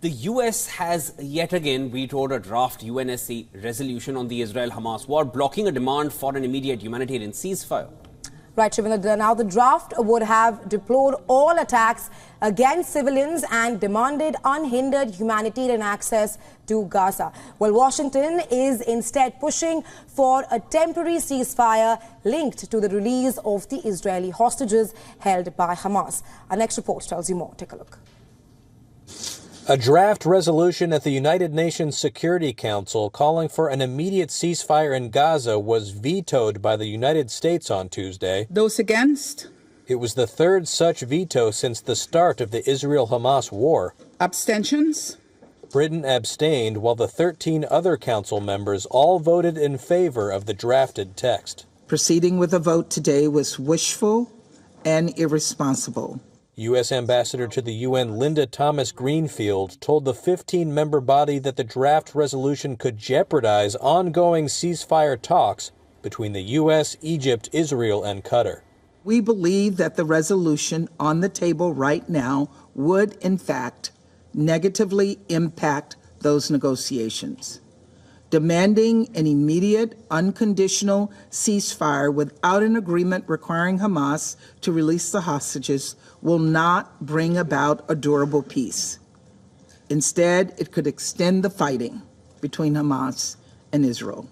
The US has yet again vetoed a draft UNSC resolution on the Israel-Hamas war, blocking a demand for an immediate humanitarian ceasefire. Right, Shivendra. Now, the draft would have deplored all attacks against civilians and demanded unhindered humanitarian access to Gaza. Well, Washington is instead pushing for a temporary ceasefire linked to the release of the Israeli hostages held by Hamas. Our next report tells you more. Take a look. A draft resolution at the United Nations Security Council calling for an immediate ceasefire in Gaza was vetoed by the United States on Tuesday. Those against? It was the third such veto since the start of the Israel-Hamas war. Abstentions? Britain abstained, while the 13 other council members all voted in favor of the drafted text. Proceeding with a vote today was wishful and irresponsible. U.S. Ambassador to the UN Linda Thomas-Greenfield told the 15-member body that the draft resolution could jeopardize ongoing ceasefire talks between the U.S., Egypt, Israel, and Qatar. We believe that the resolution on the table right now would, in fact, negatively impact those negotiations. Demanding an immediate, unconditional ceasefire without an agreement requiring Hamas to release the hostages will not bring about a durable peace. Instead, it could extend the fighting between Hamas and Israel.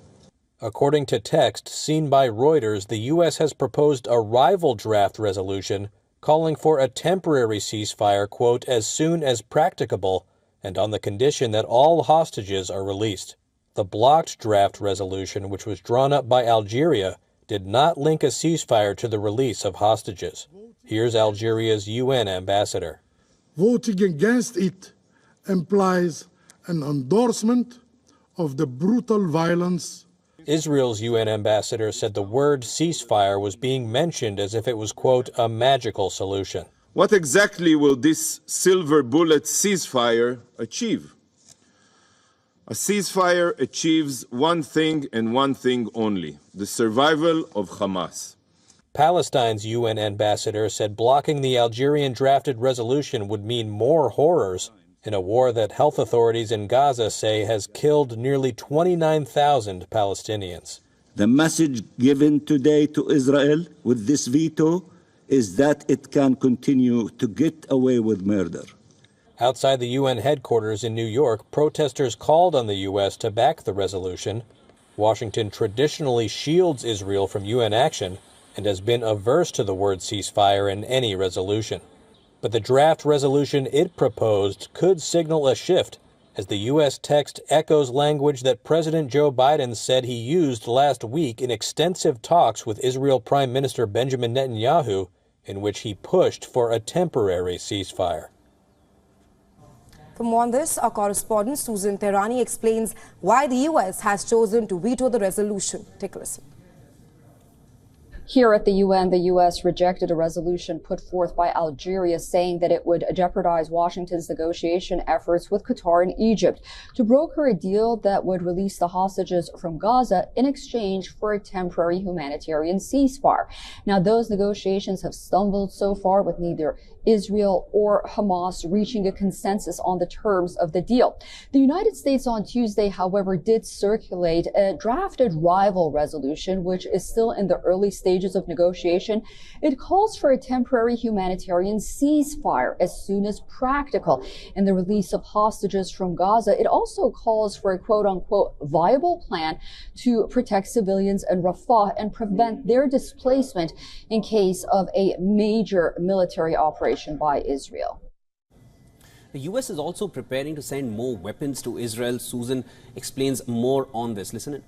According to text seen by Reuters, the U.S. has proposed a rival draft resolution calling for a temporary ceasefire, quote, as soon as practicable, and on the condition that all hostages are released. The blocked draft resolution, which was drawn up by Algeria, did not link a ceasefire to the release of hostages. Here's Algeria's UN ambassador. Voting against it implies an endorsement of the brutal violence. Israel's UN ambassador said the word ceasefire was being mentioned as if it was, quote, a magical solution. What exactly will this silver bullet ceasefire achieve? A ceasefire achieves one thing and one thing only: the survival of Hamas. Palestine's UN ambassador said blocking the Algerian drafted resolution would mean more horrors in a war that health authorities in Gaza say has killed nearly 29,000 Palestinians. The message given today to Israel with this veto is that it can continue to get away with murder. Outside the UN headquarters in New York, protesters called on the U.S. to back the resolution. Washington traditionally shields Israel from UN action and has been averse to the word ceasefire in any resolution. But the draft resolution it proposed could signal a shift, as the U.S. text echoes language that President Joe Biden said he used last week in extensive talks with Israel Prime Minister Benjamin Netanyahu, in which he pushed for a temporary ceasefire. For more on this, our correspondent Susan Tehrani explains why the U.S. has chosen to veto the resolution. Take a listen. Here at the UN, the U.S. rejected a resolution put forth by Algeria saying that it would jeopardize Washington's negotiation efforts with Qatar and Egypt to broker a deal that would release the hostages from Gaza in exchange for a temporary humanitarian ceasefire. Now, those negotiations have stumbled so far, with neither Israel or Hamas reaching a consensus on the terms of the deal. The United States on Tuesday, however, did circulate a drafted rival resolution, which is still in the early stages of negotiation. It calls for a temporary humanitarian ceasefire as soon as practical and the release of hostages from Gaza. It also calls for a quote-unquote viable plan to protect civilians in Rafah and prevent their displacement in case of a major military operation by Israel. The U.S. is also preparing to send more weapons to Israel. Susan explains more on this. Listen in.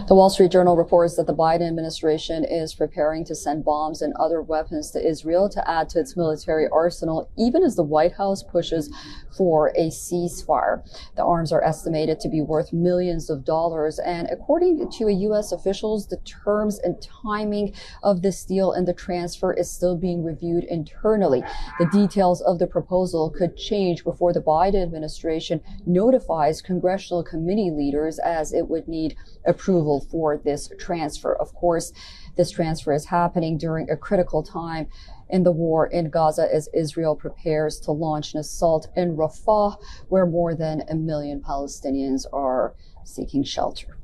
The Wall Street Journal reports that the Biden administration is preparing to send bombs and other weapons to Israel to add to its military arsenal, even as the White House pushes for a ceasefire. The arms are estimated to be worth millions of dollars, and according to U.S. officials, the terms and timing of this deal and the transfer is still being reviewed internally. The details of the proposal could change before the Biden administration notifies congressional committee leaders, as it would need approval for this transfer. Of course, this transfer is happening during a critical time in the war in Gaza as Israel prepares to launch an assault in Rafah, where more than 1 million Palestinians are seeking shelter.